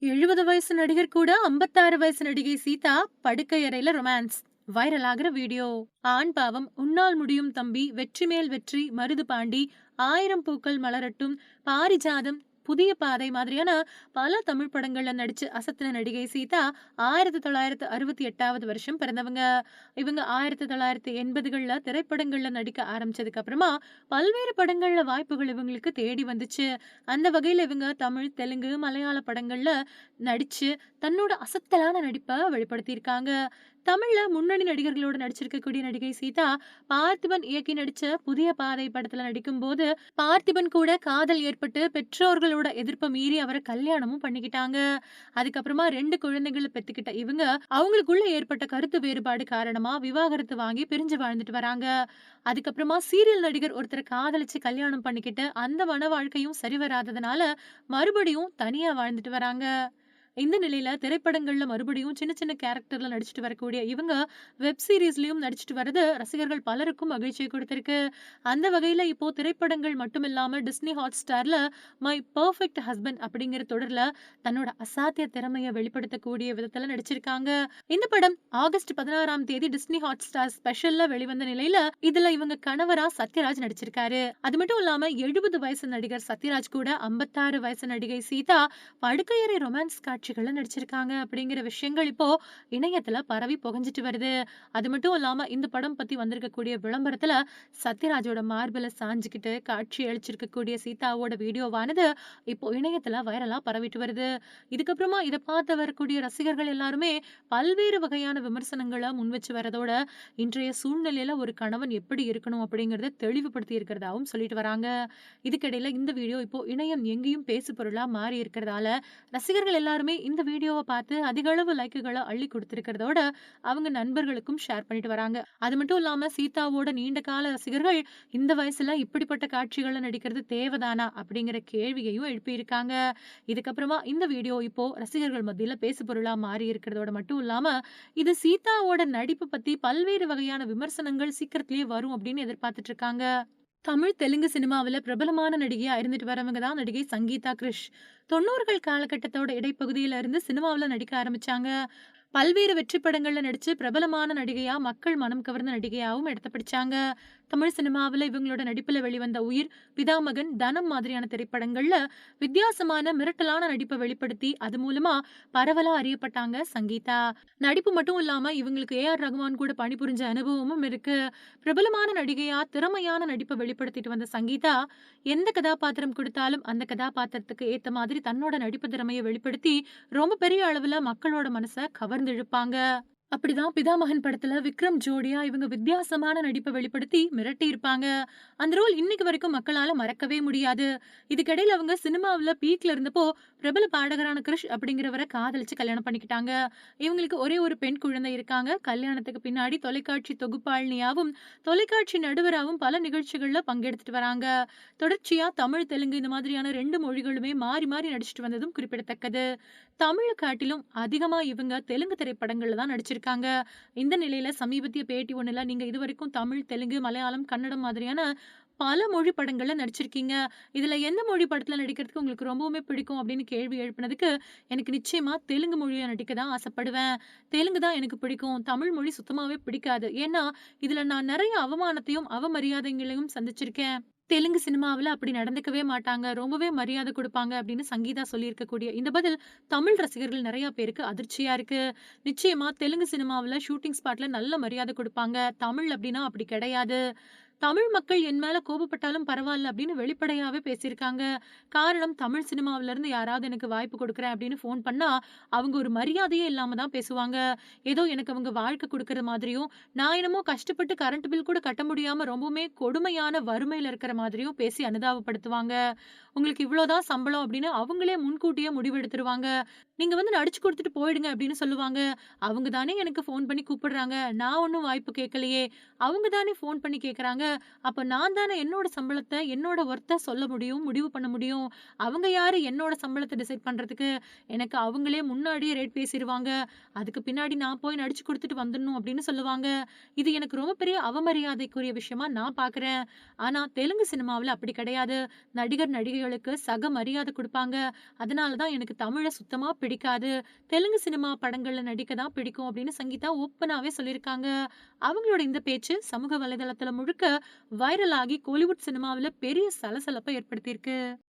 70 வயசு நடிகர் கூட 56 வயசு நடிகை சீதா படுக்கை அறையில ரொமான்ஸ். வைரல் ஆகிற வீடியோ. ஆண் பாவம், உன்னால் முடியும் தம்பி, வெற்றி மேல் வெற்றி, மருது பாண்டி, ஆயிரம் பூக்கள் மலரட்டும், பாரிஜாதம், புதிய பாதை மாதிரியான பல தமிழ் படங்கள்ல நடிச்சு அசத்தின நடிகை சீதா 1968வது வருஷம் பிறந்தவங்க. இவங்க 1980கள்ல திரைப்படங்கள்ல நடிக்க ஆரம்பிச்சதுக்கு அப்புறமா பல்வேறு படங்கள்ல வாய்ப்புகள் இவங்களுக்கு தேடி வந்துச்சு. அந்த வகையில இவங்க தமிழ், தெலுங்கு, மலையாள படங்கள்ல நடிச்சு தன்னோட அசத்தலான நடிப்ப வெளிப்படுத்தியிருக்காங்க. தமிழ்ல முன்னணி நடிகர்களோட நடிச்சிருக்கக்கூடிய நடிகை சீதா, பார்த்திபன் இயக்கி நடிச்ச புதிய பாதை படத்துல நடிக்கும்போது, பார்த்திபன் கூட காதல் ஏற்பட்டு பெற்றோர்களோட எதிர்ப்ப மீறி அவர கல்யாணமும் பண்ணிக்கிட்டாங்க. அதுக்கப்புறமா 2 குழந்தைகள பெத்துக்கிட்ட இவங்க, அவங்களுக்குள்ள ஏற்பட்ட கருத்து வேறுபாடு காரணமா விவாகரத்து வாங்கி பிரிஞ்சு வாழ்ந்துட்டு வராங்க. அதுக்கப்புறமா சீரியல் நடிகர் ஒருத்தர காதலிச்சு கல்யாணம் பண்ணிக்கிட்டு, அந்த மன வாழ்க்கையும் சரி வராததுனால, மறுபடியும் தனியா வாழ்ந்துட்டு வராங்க. இந்த நிலையில திரைப்படங்கள்ல மறுபடியும் சின்ன சின்ன கேரக்டர்ல நடிச்சுட்டு வரக்கூடிய இவங்க, வெப் சீரிஸ்லயும் நடிச்சுட்டு வர்றது ரசிகர்கள் பலருக்கும் மகிழ்ச்சிய குடுத்திருக்கு. அந்த வகையில இப்போ திரைப்படங்கள் மட்டும் இல்லாம டிஸ்னி ஹாட்ஸ்டார்ல மை பெர்ஃபெக்ட் ஹஸ்பண்ட் அப்படிங்கிற தொடர்ல தன்னோட அசாத்திய திறமைய வெளிப்படுத்தக்கூடிய விதத்துல நடிச்சிருக்காங்க. இந்த படம் ஆகஸ்ட் 16ஆம் தேதி டிஸ்னி ஹாட்ஸ்டார் ஸ்பெஷல்ல வெளிவந்த நிலையில, இதுல இவங்க கணவரா சத்யராஜ் நடிச்சிருக்காரு. அது மட்டும் இல்லாம 70 வயசு நடிகர் சத்யராஜ் கூட 56 வயசு நடிகை சீதா படுக்கையறை ரொமான்ஸ் காட்சிகள்ல நடிச்சிருக்காங்க அப்படிங்கிற விஷயங்கள் இப்போ இணையத்துல பரவி புகஞ்சிட்டு வருது. அது மட்டும் இல்லாம இந்த படம் பத்தி வந்திருக்கக்கூடிய விளம்பரத்துல சத்யராஜோட மார்புல சாஞ்சுக்கிட்டு காட்சி அளிச்சிருக்கக்கூடிய சீதாவோட வீடியோவானது இப்போ இணையத்துல வைரலா பரவிட்டு வருது. இதுக்கப்புறமா இத பார்த்து வரக்கூடிய ரசிகர்கள் எல்லாருமே பல்வேறு வகையான விமர்சனங்கள முன்வச்சு வரதோட, இன்றைய சூழ்நிலையில ஒரு கணவன் எப்படி இருக்கணும் அப்படிங்கறத தெளிவுபடுத்தி இருக்கிறதாவும் சொல்லிட்டு வராங்க. இதுக்கிடையில இந்த வீடியோ இப்போ இணையம் எங்கேயும் பேசு பொருளா மாறி இருக்கிறதால, ரசிகர்கள் எல்லாருமே இந்த வீடியோவ பார்த்து அதிக அளவு லைக்குகள அள்ளி குடுத்திருக்கிறதோட, அவங்க நண்பர்களுக்கும் ஷேர் பண்ணிட்டு வராங்க. அது மட்டும் இல்லாம சீதாவோட நீண்ட கால ரசிகர்கள், இந்த வயசுல இப்படிப்பட்ட காட்சிகள்ல நடிக்கிறது தேவதானா? அப்படிங்கிற கேள்வியையும் எழுப்பியிருக்காங்க. இதுக்கப்புறமா இந்த வீடியோ இப்போ ரசிகர்கள் மத்தியில பேசு பொருளா மாறி இருக்கிறதோட மட்டும் இல்லாம, இது சீதாவோட நடிப்பு பத்தி பல்வேறு வகையான விமர்சனங்கள் சீக்கிரத்திலேயே வரும் அப்படின்னு எதிர்பார்த்துட்டு இருக்காங்க. தமிழ், தெலுங்கு சினிமாவுல பிரபலமான நடிகையா இருந்துட்டு வரவங்க தான் நடிகை சங்கீதா கிருஷ். 90கள் காலகட்டத்தோட இடைப்பகுதியில இருந்து சினிமாவுல நடிக்க ஆரம்பிச்சாங்க. பல்வேறு வெற்றி படங்கள்ல நடிச்சு பிரபலமான நடிகையா, மக்கள் மனம் கவர்ந்த நடிகையாவும் இடத்த பிடிச்சாங்க. தமிழ் சினிமாவுல இவங்களோட நடிப்புல வெளிவந்த உயிர், பிதாமகன், தனம் மாதிரியான திரைப்படங்கள்ல வித்தியாசமான மிரட்டலான நடிப்பை வெளிப்படுத்தி அது மூலமா பரவலா அறியப்பட்டாங்க சங்கீதா. நடிப்பு மட்டும் இல்லாம இவங்களுக்கு ஏ.ஆர். ரகுமான் கூட பணிபுரிஞ்ச அனுபவமும் இருக்கு. பிரபலமான நடிகையா திறமையான நடிப்பை வெளிப்படுத்திட்டு வந்த சங்கீதா, எந்த கதாபாத்திரம் கொடுத்தாலும் அந்த கதாபாத்திரத்துக்கு ஏத்த மாதிரி தன்னோட நடிப்பு திறமைய வெளிப்படுத்தி ரொம்ப பெரிய அளவுல மக்களோட மனச கவர்ந்திழுப்பாங்க. அப்படிதான் பிதாமகன் படத்துல விக்ரம் ஜோடியா இவங்க வித்தியாசமான நடிப்பை வெளிப்படுத்தி மிரட்டியிருப்பாங்க. அந்த ரோல் இன்னைக்கு வரைக்கும் மக்களால மறக்கவே முடியாது. இதுக்கிடையில அவங்க சினிமாவுல பீக்ல இருந்தப்போ பிரபல பாடகரான கிருஷ் அப்படிங்கிறவரை காதலிச்சு கல்யாணம் பண்ணிக்கிட்டாங்க. இவங்களுக்கு ஒரே ஒரு பெண் குழந்தை இருக்காங்க. கல்யாணத்துக்கு பின்னாடி தொலைக்காட்சி தொகுப்பாளினியாவும், தொலைக்காட்சி நடுவராவும் பல நிகழ்ச்சிகள்ல பங்கெடுத்துட்டு வராங்க. தொடர்ச்சியா தமிழ், தெலுங்கு இந்த மாதிரியான 2 மொழிகளுமே மாறி மாறி நடிச்சிட்டு வந்ததும் குறிப்பிடத்தக்கது. தமிழ காட்டிலும் அதிகமா இவங்க தெலுங்கு திரைப்படங்கள்ல தான் நடிச்சிருக்காங்க. இந்த நிலையில சமீபத்திய பேட்டி ஒண்ணுல, நீங்க இதுவரைக்கும் தமிழ், தெலுங்கு, மலையாளம், கன்னடம் மாதிரியான பல மொழி படங்கள்ல நடிச்சிருக்கீங்க. இதுல எந்த மொழி படத்துல நடிக்கிறதுக்கு உங்களுக்கு ரொம்பவுமே பிடிக்கும் அப்படின்னு கேள்வி எழுப்பினதுக்கு, எனக்கு நிச்சயமா தெலுங்கு மொழியில நடிக்க தான் ஆசைப்படுவேன். தெலுங்கு தான் எனக்கு பிடிக்கும். தமிழ் மொழி சுத்தமாவே பிடிக்காது. ஏன்னா, இதுல நான் நெறைய அவமானத்தையும், அவமரியாதைகளையும் சந்திச்சிருக்கேன். தெலுங்கு சினிமாவுல அப்படி நடந்துக்கவே மாட்டாங்க. ரொம்பவே மரியாதை குடுப்பாங்க அப்படின்னு சங்கீதா சொல்லியிருக்கக்கூடிய இந்த பதில் தமிழ் ரசிகர்கள் நெறைய பேருக்கு அதிர்ச்சியா இருக்கு. நிச்சயமா தெலுங்கு சினிமாவுல ஷூட்டிங் ஸ்பாட்ல நல்ல மரியாதை குடுப்பாங்க. தமிழ் அப்படின்னா அப்படி கிடையாது. தமிழ் மக்கள் என் மேல கோபப்பட்டாலும் பரவால்ல அப்படின்னு வெளிப்படையாவே பேசியிருக்காங்க. காரணம், தமிழ் சினிமாவுல இருந்து யாராவது எனக்கு வாய்ப்பு குடுக்குறேன் அப்படின்னு ஃபோன் பண்ணா, அவங்க ஒரு மரியாதையே இல்லாம தான் பேசுவாங்க. ஏதோ எனக்கு அவங்க வாழ்க்கை குடுக்குற மாதிரியும், நான் என்னமோ கஷ்டப்பட்டு கரண்ட் பில் கூட கட்ட முடியாம ரொம்பவுமே கொடுமையான வறுமையில இருக்கிற மாதிரியும் பேசி அனுதாபப்படுத்துவாங்க. உங்களுக்கு இவ்வளோதான் சம்பளம் அப்படின்னு அவங்களே முன்கூட்டியே முடிவெடுத்துருவாங்க. நீங்க வந்து நடிச்சு குடுத்துட்டு போயிடுங்க அப்படின்னு சொல்லுவாங்க. அவங்க தானே எனக்கு ஃபோன் பண்ணி கூப்பிடுறாங்க. நான் ஒண்ணும் வாய்ப்பு கேட்கலையே. அவங்க தானே ஃபோன் பண்ணி கேட்கறாங்க. இருக்காங்க. அப்ப நான் தானே என்னோட சம்பளத்த, என்னோட ஒர்த்த சொல்ல முடியும், முடிவு பண்ண முடியும். அவங்க யாரு என்னோட சம்பளத்த டிசைட் பண்றதுக்கு? எனக்கு அவங்களே முன்னாடியே ரேட் பேசிருவாங்க. அதுக்கு பின்னாடி நான் போய் நடிச்சு குடுத்துட்டு வந்துடணும் அப்படின்னு சொல்லுவாங்க. இது எனக்கு ரொம்ப பெரிய அவமரியாதைக்குரிய விஷயமா நான் பார்க்குறேன். ஆனா தெலுங்கு சினிமாவுல அப்படி கிடையாது. நடிகர், நடிகைகளுக்கு சக மரியாதை குடுப்பாங்க. அதனால தான் எனக்கு தமிழ சுத்தமா பிடிக்காது. தெலுங்கு சினிமா படங்கள்ல நடிக்க தான் பிடிக்கும் அப்படின்னு சங்கீதா ஓப்பனாவே சொல்லியிருக்காங்க. அவங்களோட இந்த பேச்சு சமூக வலைதளத்துல முழுக்க வைரல் ஆகி கோலிவுட் சினிமாவுல பெரிய சலசலப்ப ஏற்படுத்தியிருக்கு.